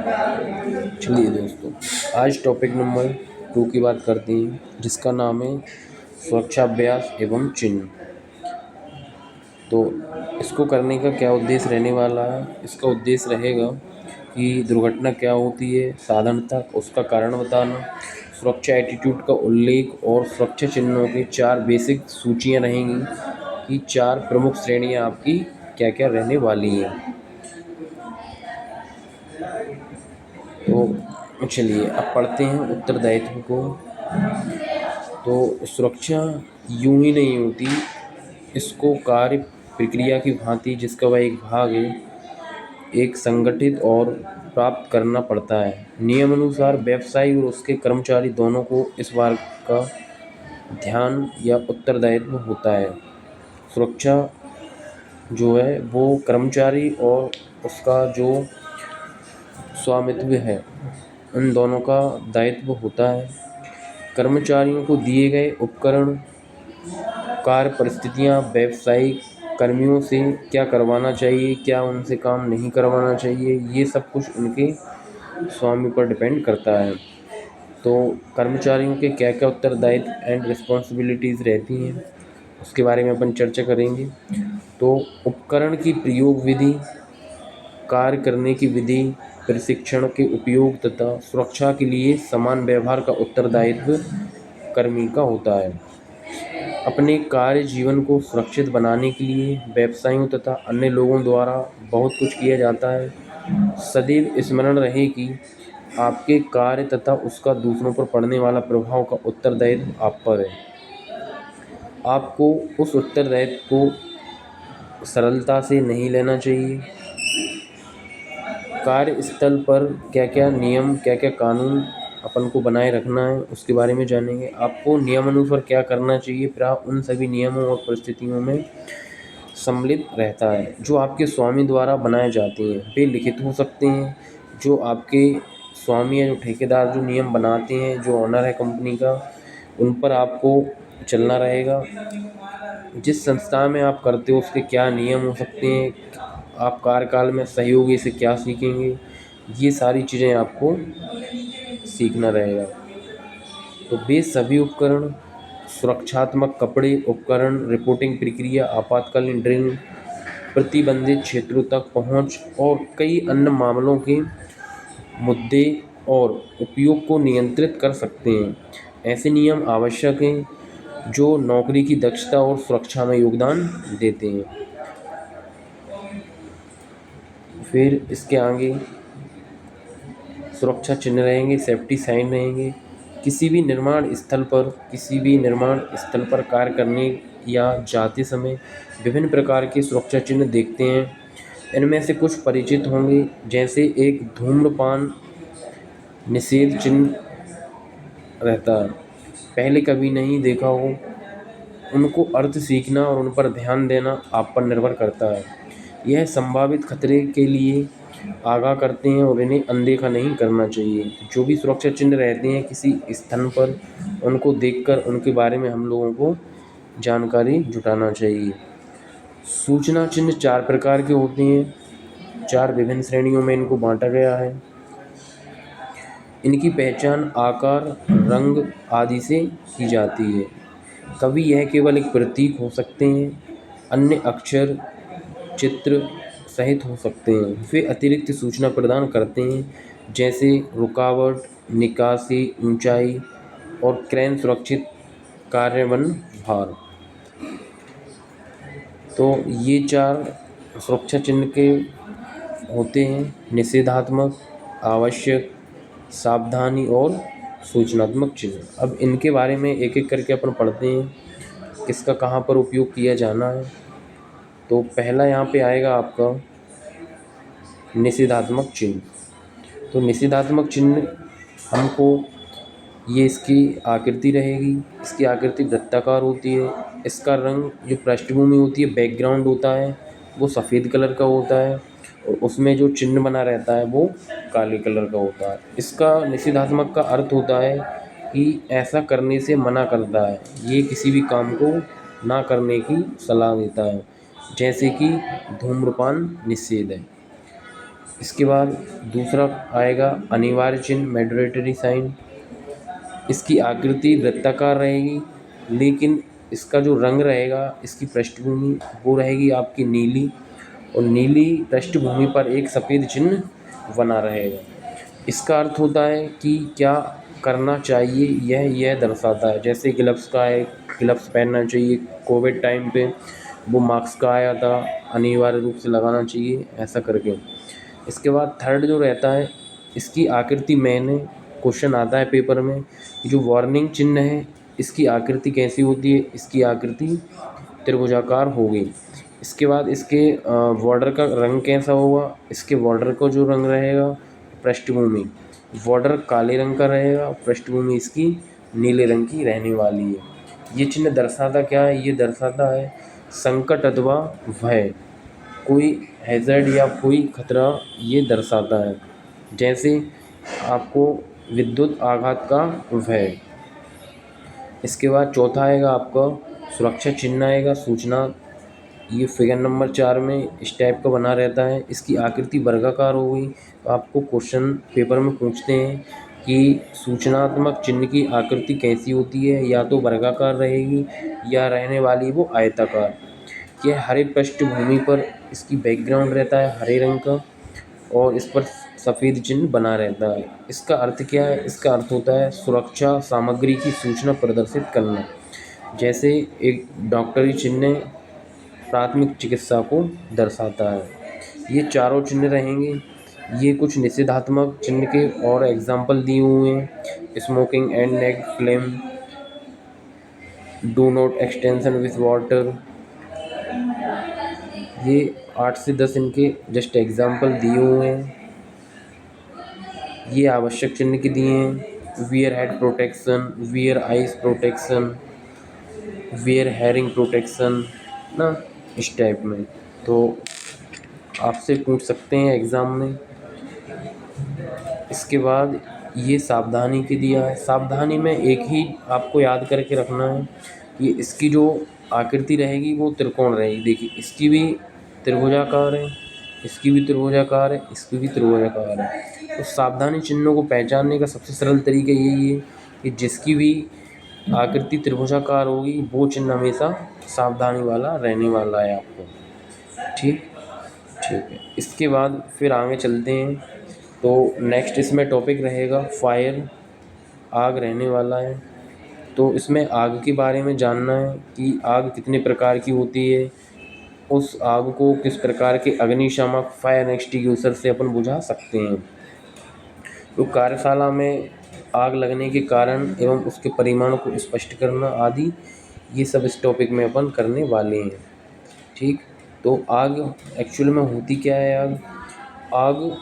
चलिए दोस्तों, आज टॉपिक नंबर 2 की बात करते हैं, जिसका नाम है सुरक्षाभ्यास एवं चिन्ह। तो इसको करने का क्या उद्देश्य रहने वाला है? इसका उद्देश्य रहेगा कि दुर्घटना क्या होती है, साधारणतः उसका कारण बताना, सुरक्षा एटीट्यूड का उल्लेख और सुरक्षा चिन्हों की 4 बेसिक सूचियाँ रहेंगी कि 4 प्रमुख श्रेणियाँ आपकी क्या-क्या रहने वाली हैं। तो चलिए अब पढ़ते हैं उत्तरदायित्व को। तो सुरक्षा यूं ही नहीं होती, इसको कार्य प्रक्रिया की भांति जिसका वह एक भाग है, एक संगठित और प्राप्त करना पड़ता है। नियमानुसार व्यवसायी और उसके कर्मचारी दोनों को इस बात का ध्यान या उत्तरदायित्व होता है। सुरक्षा जो है वो कर्मचारी और उसका जो स्वामित्व है, उन दोनों का दायित्व होता है। कर्मचारियों को दिए गए उपकरण, कार्य परिस्थितियाँ, व्यावसायिक कर्मियों से क्या करवाना चाहिए, क्या उनसे काम नहीं करवाना चाहिए, ये सब कुछ उनके स्वामी पर डिपेंड करता है। तो कर्मचारियों के क्या-क्या उत्तरदायित्व एंड रिस्पॉन्सिबिलिटीज़ रहती हैं, उसके बारे में अपन चर्चा करेंगे। तो उपकरण की प्रयोग विधि, कार्य करने की विधि, प्रशिक्षण के उपयोग तथा सुरक्षा के लिए समान व्यवहार का उत्तरदायित्व कर्मी का होता है। अपने कार्य जीवन को सुरक्षित बनाने के लिए व्यवसायियों तथा अन्य लोगों द्वारा बहुत कुछ किया जाता है। सदैव स्मरण रहे कि आपके कार्य तथा उसका दूसरों पर पड़ने वाला प्रभाव का उत्तरदायित्व आप पर है। आपको उस उत्तरदायित्व को सरलता से नहीं लेना चाहिए। कार्यस्थल पर क्या-क्या नियम, क्या-क्या कानून अपन को बनाए रखना है, उसके बारे में जानेंगे। आपको नियमानुसार क्या करना चाहिए, फिर आप उन सभी नियमों और परिस्थितियों में सम्मिलित रहता है जो आपके स्वामी द्वारा बनाए जाते हैं। वे लिखित हो सकते हैं, जो आपके स्वामी या जो ठेकेदार जो नियम बनाते हैं, जो ओनर है कंपनी का, उन पर आपको चलना रहेगा। जिस संस्था में आप करते हो उसके क्या नियम हो सकते हैं, आप कार्यकाल में सहयोगी से क्या सीखेंगे, ये सारी चीज़ें आपको सीखना रहेगा। तो वे सभी उपकरण, सुरक्षात्मक कपड़े, उपकरण, रिपोर्टिंग प्रक्रिया, आपातकालीन ड्रिल, प्रतिबंधित क्षेत्रों तक पहुंच और कई अन्य मामलों के मुद्दे और उपयोग को नियंत्रित कर सकते हैं। ऐसे नियम आवश्यक हैं जो नौकरी की दक्षता और सुरक्षा में योगदान देते हैं। फिर इसके आगे सुरक्षा चिन्ह रहेंगे, सेफ्टी साइन रहेंगे। किसी भी निर्माण स्थल पर कार्य करने या जाते समय विभिन्न प्रकार के सुरक्षा चिन्ह देखते हैं। इनमें से कुछ परिचित होंगे, जैसे एक धूम्रपान निषेध चिन्ह रहता है, पहले कभी नहीं देखा हो, उनको अर्थ सीखना और उन पर ध्यान देना आप पर निर्भर करता है। यह संभावित खतरे के लिए आगाह करते हैं और इन्हें अनदेखा नहीं करना चाहिए। जो भी सुरक्षा चिन्ह रहते हैं किसी स्थान पर, उनको देखकर उनके बारे में हम लोगों को जानकारी जुटाना चाहिए। सूचना चिन्ह 4 प्रकार के होते हैं, 4 विभिन्न श्रेणियों में इनको बांटा गया है। इनकी पहचान आकार, रंग आदि से की जाती है। कभी यह केवल एक प्रतीक हो सकते हैं, अन्य अक्षर, चित्र सहित हो सकते हैं। वे अतिरिक्त सूचना प्रदान करते हैं, जैसे रुकावट, निकासी, ऊंचाई और क्रेन सुरक्षित कार्यान्वयन भार। तो ये 4 सुरक्षा चिन्ह के होते हैं, निषेधात्मक, आवश्यक, सावधानी और सूचनात्मक चिन्ह। अब इनके बारे में एक-एक करके अपन पढ़ते हैं, किसका कहाँ पर उपयोग किया जाना है। तो पहला यहाँ पे आएगा आपका निषेधात्मक चिन्ह। तो निषेधात्मक चिन्ह हमको, ये इसकी आकृति रहेगी, इसकी आकृति वृत्ताकार होती है। इसका रंग, जो पृष्ठभूमि होती है, बैकग्राउंड होता है, वो सफ़ेद कलर का होता है और उसमें जो चिन्ह बना रहता है वो काले कलर का होता है। इसका निषेधात्मक का अर्थ होता है कि ऐसा करने से मना करता है, ये किसी भी काम को ना करने की सलाह देता है, जैसे कि धूम्रपान निषेध है। इसके बाद दूसरा आएगा अनिवार्य चिन्ह मैंडेटरी साइन। इसकी आकृति वृत्ताकार रहेगी, लेकिन इसका जो रंग रहेगा, इसकी पृष्ठभूमि वो रहेगी आपकी नीली, और नीली पृष्ठभूमि पर एक सफ़ेद चिन्ह बना रहेगा। इसका अर्थ होता है कि क्या करना चाहिए, यह दर्शाता है। जैसे ग्लव्स का है, ग्लव्स पहनना चाहिए, कोविड टाइम पे वो मास्क का आया था, अनिवार्य रूप से लगाना चाहिए, ऐसा करके। इसके बाद थर्ड जो रहता है, इसकी आकृति मैंने क्वेश्चन आता है पेपर में, जो वार्निंग चिन्ह है इसकी आकृति कैसी होती है, इसकी आकृति त्रिभुजाकार होगी। इसके बाद इसके बॉर्डर का रंग कैसा होगा, इसके बॉर्डर का जो रंग रहेगा, पृष्ठभूमि बॉर्डर काले रंग का रहेगा, पृष्ठभूमि इसकी नीले रंग की रहने वाली है। ये चिन्ह दर्शाता क्या है, ये दर्शाता है संकट अथवा भय, कोई हैज़र्ड या कोई खतरा ये दर्शाता है। जैसे आपको विद्युत आघात का भय। इसके बाद चौथा आएगा आपका सुरक्षा चिन्ह आएगा, सूचना। ये फिगर नंबर 4 में इस टाइप का बना रहता है। इसकी आकृति वर्गाकार हो गई। आपको क्वेश्चन पेपर में पूछते हैं कि सूचनात्मक चिन्ह की आकृति कैसी होती है, या तो वर्गाकार रहेगी या रहने वाली वो आयताकार। यह हरे पृष्ठभूमि पर इसकी बैकग्राउंड रहता है हरे रंग का, और इस पर सफ़ेद चिन्ह बना रहता है। इसका अर्थ क्या है, इसका अर्थ होता है सुरक्षा सामग्री की सूचना प्रदर्शित करना। जैसे एक डॉक्टरी चिन्ह प्राथमिक चिकित्सा को दर्शाता है। ये चारों चिन्ह रहेंगे। ये कुछ निषेधात्मक चिन्ह के और एग्जाम्पल दिए हुए हैं, smoking and neck flame, do not extension with water. ये 8 से 10 इनके जस्ट एग्जाम्पल दिए हुए हैं। ये आवश्यक चिन्ह के दिए हैं, wear head protection, wear eyes protection, wear hearing protection ना, इस टाइप में। तो आपसे पूछ सकते हैं एग्ज़ाम में। इसके बाद ये सावधानी के दिया है। सावधानी में एक ही आपको याद करके रखना है कि इसकी जो आकृति रहेगी वो त्रिकोण रहेगी। देखिए इसकी भी त्रिभुजाकार है, इसकी भी त्रिभुजाकार है, इसकी भी त्रिभुजाकार है। तो सावधानी चिन्हों को पहचानने का सबसे सरल तरीका यही है कि जिसकी भी आकृति त्रिभुजाकार होगी वो चिन्ह हमेशा सावधानी वाला रहने वाला है आपको। ठीक ठीक है। इसके बाद फिर आगे चलते हैं। तो नेक्स्ट इसमें टॉपिक रहेगा फायर, आग रहने वाला है। तो इसमें आग के बारे में जानना है कि आग कितने प्रकार की होती है, उस आग को किस प्रकार के अग्निशामक फायर एक्सटिंग्विशर से अपन बुझा सकते हैं। तो कार्यशाला में आग लगने के कारण एवं उसके परिमाण को स्पष्ट करना आदि, ये सब इस टॉपिक में अपन करने वाले हैं। ठीक। तो आग एक्चुअल में होती क्या है, आग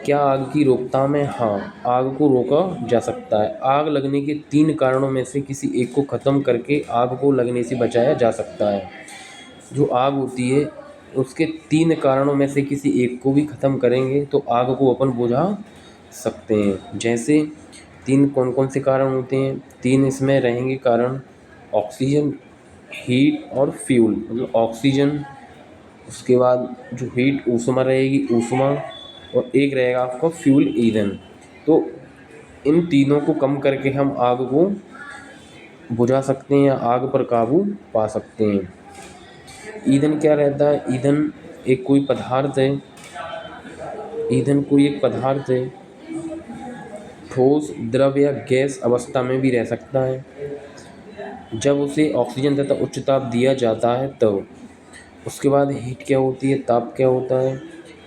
क्या आग की रोकथाम है? हाँ, आग को रोका जा सकता है। आग लगने के 3 कारणों में से किसी एक को ख़त्म करके आग को लगने से बचाया जा सकता है। जो आग होती है उसके 3 कारणों में से किसी एक को भी ख़त्म करेंगे तो आग को अपन बुझा सकते हैं। जैसे 3 कौन कौन से कारण होते हैं? 3 इसमें रहेंगे कारण, ऑक्सीजन, हीट और फ्यूल। मतलब ऑक्सीजन, उसके बाद जो हीट ऊष्मा रहेगी ऊष्मा, और एक रहेगा आपका फ्यूल ईंधन। तो इन तीनों को कम करके हम आग को बुझा सकते हैं या आग पर काबू पा सकते हैं। ईंधन क्या रहता है? ईंधन एक कोई पदार्थ है, ईंधन कोई एक पदार्थ है, ठोस, द्रव या गैस अवस्था में भी रह सकता है जब उसे ऑक्सीजन तथा उच्च ताप दिया जाता है तब। उसके बाद हीट क्या होती है, ताप क्या होता है?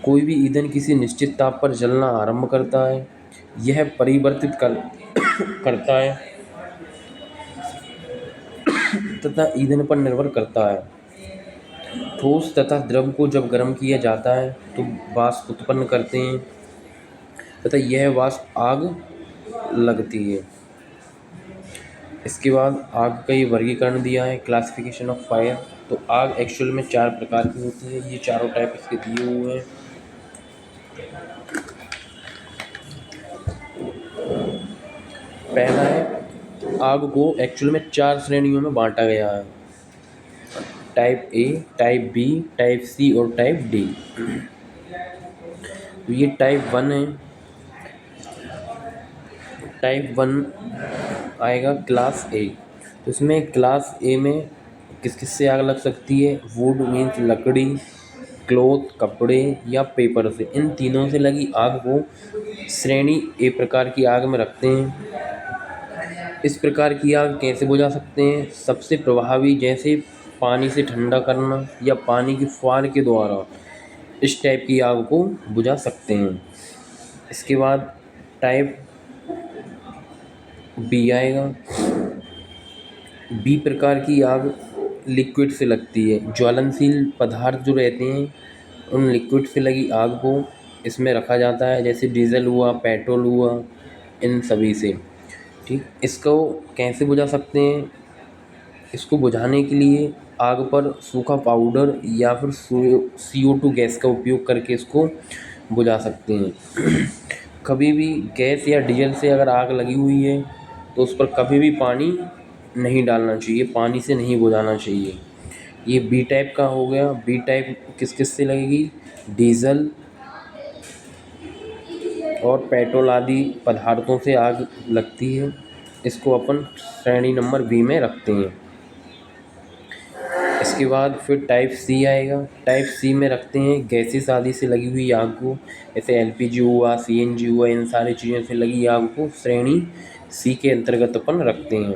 कोई भी ईंधन किसी निश्चित ताप पर जलना आरंभ करता है, यह परिवर्तित करता है तथा ईंधन पर निर्भर करता है। ठोस तथा द्रव को जब गर्म किया जाता है तो वाष्प उत्पन्न करते हैं तथा यह वाष्प आग लगती है। इसके बाद आग का ये वर्गीकरण दिया है, क्लासिफिकेशन ऑफ फायर। तो आग एक्चुअल में 4 प्रकार की होती है, ये चारों टाइप इसके दिए हुए हैं। पहला है, आग को एक्चुअल में 4 श्रेणियों में बांटा गया है। Type A, type B, type C और टाइप डी। तो ये टाइप 1 है। टाइप 1 आएगा क्लास ए। तो इसमें क्लास ए में किस किस से आग लग सकती है? वुड मीन्स लकड़ी, क्लॉथ कपड़े या पेपर से, इन तीनों से लगी आग को श्रेणी ए प्रकार की आग में रखते हैं। इस प्रकार की आग कैसे बुझा सकते हैं? सबसे प्रभावी जैसे पानी से ठंडा करना या पानी की फुहार के द्वारा इस टाइप की आग को बुझा सकते हैं। इसके बाद टाइप बी आएगा। बी प्रकार की आग लिक्विड से लगती है। ज्वलनशील पदार्थ जो रहते हैं उन लिक्विड से लगी आग को इसमें रखा जाता है, जैसे डीजल हुआ, पेट्रोल हुआ, इन सभी से। ठीक, इसको कैसे बुझा सकते हैं? इसको बुझाने के लिए आग पर सूखा पाउडर या फिर CO2 गैस का उपयोग करके इसको बुझा सकते हैं। कभी भी गैस या डीजल से अगर आग लगी हुई है तो उस पर कभी भी पानी नहीं डालना चाहिए, पानी से नहीं बुझाना चाहिए। ये बी टाइप का हो गया। बी टाइप किस किस से लगेगी? डीजल और पेट्रोल आदि पदार्थों से आग लगती है। इसको अपन श्रेणी नंबर बी में रखते हैं। इसके बाद फिर टाइप सी आएगा। टाइप सी में रखते हैं गैसेस आदि से लगी हुई आग को, जैसे LPG हुआ, CNG हुआ, इन सारी चीज़ों से लगी आग को श्रेणी सी के अंतर्गत अपन रखते हैं।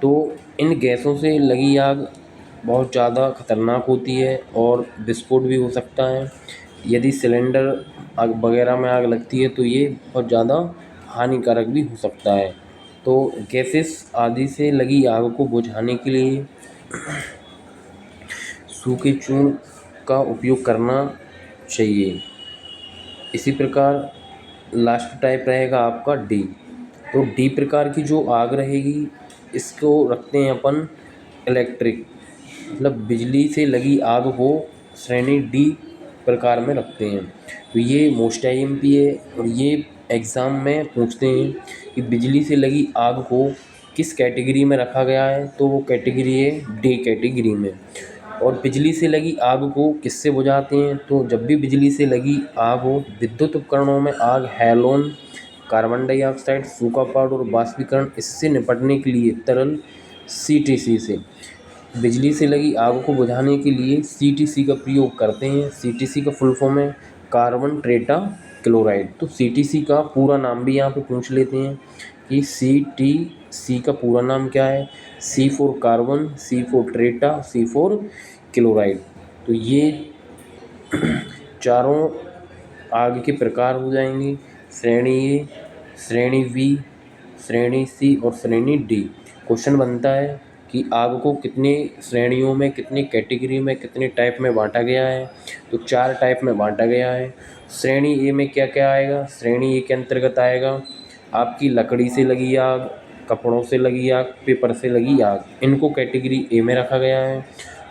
तो इन गैसों से लगी आग बहुत ज़्यादा खतरनाक होती है और विस्फोट भी हो सकता है। यदि सिलेंडर आग वगैरह में आग लगती है तो ये बहुत ज़्यादा हानिकारक भी हो सकता है। तो गैसेस आदि से लगी आग को बुझाने के लिए सूखे चूर्ण का उपयोग करना चाहिए। इसी प्रकार लास्ट टाइप रहेगा आपका डी। तो डी प्रकार की जो आग रहेगी इसको रखते हैं अपन इलेक्ट्रिक, मतलब बिजली से लगी आग को श्रेणी डी प्रकार में रखते हैं। तो ये मोस्ट IMP है और ये एग्ज़ाम में पूछते हैं कि बिजली से लगी आग को किस कैटेगरी में रखा गया है, तो वो कैटेगरी है डी कैटेगरी में। और बिजली से लगी आग को किससे बुझाते हैं? तो जब भी बिजली से लगी आग हो, विद्युत उपकरणों में आग, हैलोन, कार्बन डाइऑक्साइड, सूखा पाउडर और बाष्पीकरण, इससे निपटने के लिए तरल CTC से, बिजली से लगी आग को बुझाने के लिए CTC का प्रयोग करते हैं। CTC का फुल फॉर्म है कार्बन टेट्रा क्लोराइड। तो CTC का पूरा नाम भी यहाँ पे पूछ लेते हैं कि CTC का पूरा नाम क्या है? C for carbon, C for tetra, C for chloride. तो ये चारों आग के प्रकार हो जाएंगे, श्रेणी ए, श्रेणी बी, श्रेणी सी और श्रेणी डी। क्वेश्चन बनता है कि आग को कितने श्रेणियों में, कितने कैटेगरी में, कितने टाइप में बांटा गया है? तो 4 टाइप में बांटा गया है। श्रेणी ए में क्या क्या आएगा? श्रेणी ए के अंतर्गत आएगा आपकी लकड़ी से लगी आग, कपड़ों से लगी आग, पेपर से लगी आग, इनको कैटेगरी ए में रखा गया है।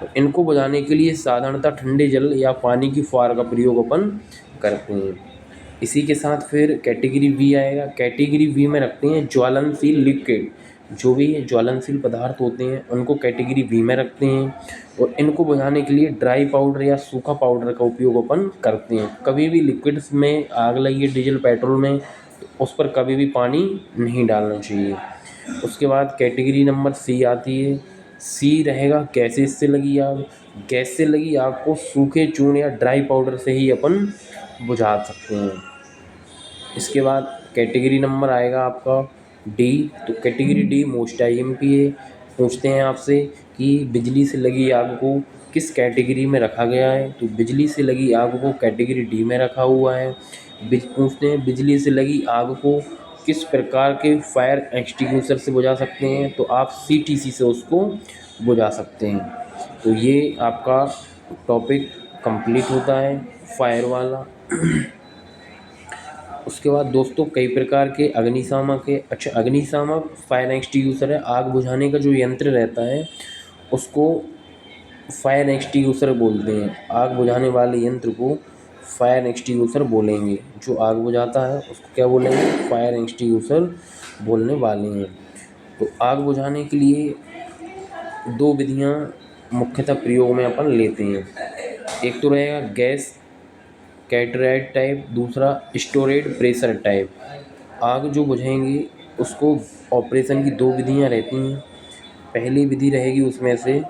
तो इनको बुझाने के लिए साधारणतः ठंडे जल या पानी की फुहार का प्रयोग अपन करते हैं। इसी के साथ फिर कैटेगरी बी आएगा। कैटेगरी बी में रखते हैं ज्वलनशील लिक्विड, जो भी ज्वलनशील पदार्थ होते हैं उनको कैटेगरी बी में रखते हैं और इनको बुझाने के लिए ड्राई पाउडर या सूखा पाउडर का उपयोग अपन करते हैं। कभी भी लिक्विड्स में आग लगी है, डीजल पेट्रोल में, तो उस पर कभी भी पानी नहीं डालना चाहिए। उसके बाद कैटेगरी नंबर सी आती है। सी रहेगा गैसेस से लगी आग। गैस से लगी आग को सूखे चूर्ण या ड्राई पाउडर से ही अपन बुझा सकते हैं। इसके बाद कैटेगरी नंबर आएगा आपका डी। तो कैटेगरी डी मोस्ट IMP है। पूछते हैं आपसे कि बिजली से लगी आग को किस कैटेगरी में रखा गया है? तो बिजली से लगी आग को कैटेगरी डी में रखा हुआ है। पूछते हैं बिजली से लगी आग को किस प्रकार के फायर एक्सटिंग्विशर से बुझा सकते हैं? तो आप CTC से उसको बुझा सकते हैं। तो ये आपका टॉपिक कंप्लीट होता है फायर वाला। उसके बाद दोस्तों कई प्रकार के अग्निशामक है। अच्छा, अग्निशामक फायर एक्सटिंग्विशर है। आग बुझाने का जो यंत्र रहता है उसको फायर एक्सटिंग्विशर बोलते हैं। आग बुझाने वाले यंत्र को फायर एक्सटिंग्विशर बोलेंगे। जो आग बुझाता है उसको क्या बोलेंगे? फायर एक्सटिंग्विशर बोलने वाले हैं। तो आग बुझाने के लिए 2 विधियाँ मुख्यतः प्रयोग में अपन लेते हैं। एक तो रहेगा गैस कैटराइट टाइप, दूसरा स्टोरेड प्रेशर टाइप। आग जो बुझाएंगी उसको ऑपरेशन की दो विधियां रहती हैं। पहली विधि रहेगी उसमें से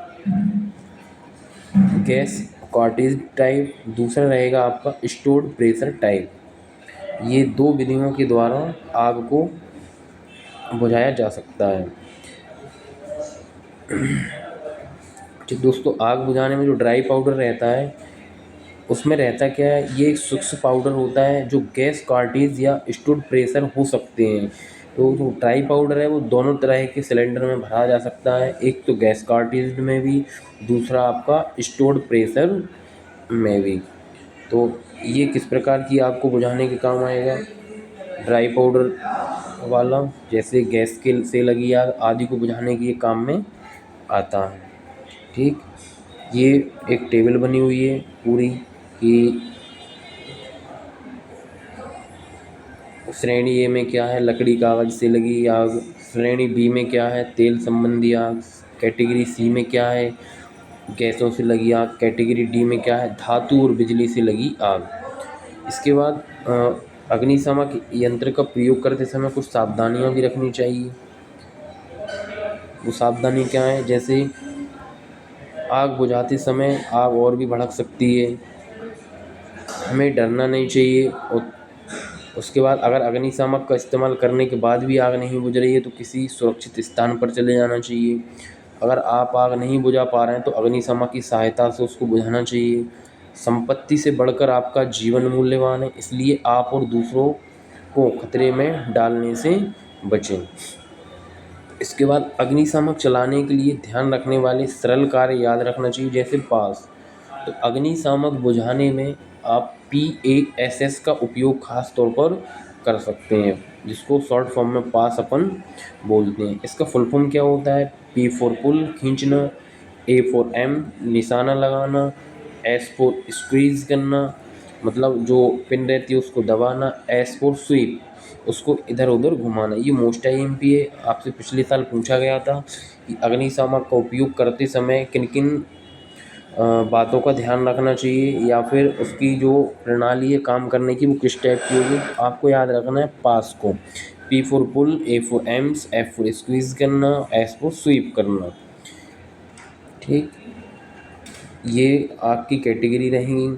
गैस कॉटेज टाइप, दूसरा रहेगा आपका स्टोर्ड प्रेशर टाइप। ये दो विधियों के द्वारा आग को बुझाया जा सकता है। ठीक दोस्तों, आग बुझाने में जो ड्राई पाउडर रहता है उसमें रहता क्या है, ये एक सूक्ष्म पाउडर होता है जो गैस कार्टेज या स्टोर्ड प्रेशर हो सकते हैं। तो जो ड्राई पाउडर है वो दोनों तरह के सिलेंडर में भरा जा सकता है, एक तो गैस कार्टेज में भी, दूसरा आपका स्टोर्ड प्रेशर में भी। तो ये किस प्रकार की आग को बुझाने के काम आएगा, ड्राई पाउडर वाला जैसे गैस के से लगी आग आदि को बुझाने के ये काम में आता है। ठीक, ये एक टेबल बनी हुई है पूरी कि श्रेणी ए में क्या है, लकड़ी कागज से लगी आग। श्रेणी बी में क्या है, तेल संबंधी आग। कैटेगरी सी में क्या है, गैसों से लगी आग। कैटेगरी डी में क्या है, धातु और बिजली से लगी आग। इसके बाद अग्निशामक यंत्र का प्रयोग करते समय कुछ सावधानियां भी रखनी चाहिए। वो सावधानी क्या है, जैसे आग बुझाते समय आग और भी भड़क सकती है, हमें डरना नहीं चाहिए। और उसके बाद अगर अग्निशामक का इस्तेमाल करने के बाद भी आग नहीं बुझ रही है तो किसी सुरक्षित स्थान पर चले जाना चाहिए। अगर आप आग नहीं बुझा पा रहे हैं तो अग्निशामक की सहायता से उसको बुझाना चाहिए। संपत्ति से बढ़कर आपका जीवन मूल्यवान है, इसलिए आप और दूसरों को खतरे में डालने से बचें। इसके बाद अग्निशामक चलाने के लिए ध्यान रखने वाले सरल कार्य याद रखना चाहिए, जैसे पास। तो अग्निशामक बुझाने में आप PASS का उपयोग खास तौर पर कर सकते हैं, जिसको शॉर्ट फॉर्म में पास अपन बोलते हैं। इसका फुल फॉर्म क्या होता है, P फॉर पुल खींचना, A फॉर M निशाना लगाना, S फॉर स्क्वीज करना मतलब जो पिन रहती है उसको दबाना, S फॉर स्वीप उसको इधर उधर घुमाना। ये मोस्ट IMP है, आपसे पिछले साल पूछा गया था कि अग्निशामक का उपयोग करते समय किन किन बातों का ध्यान रखना चाहिए या फिर उसकी जो प्रणाली है काम करने की वो किस टाइप की होगी। आपको याद रखना है पास को, P for pull, A for aims, F for squeeze करना, S फॉर स्वीप करना। ठीक, ये आपकी कैटेगरी रहेंगी।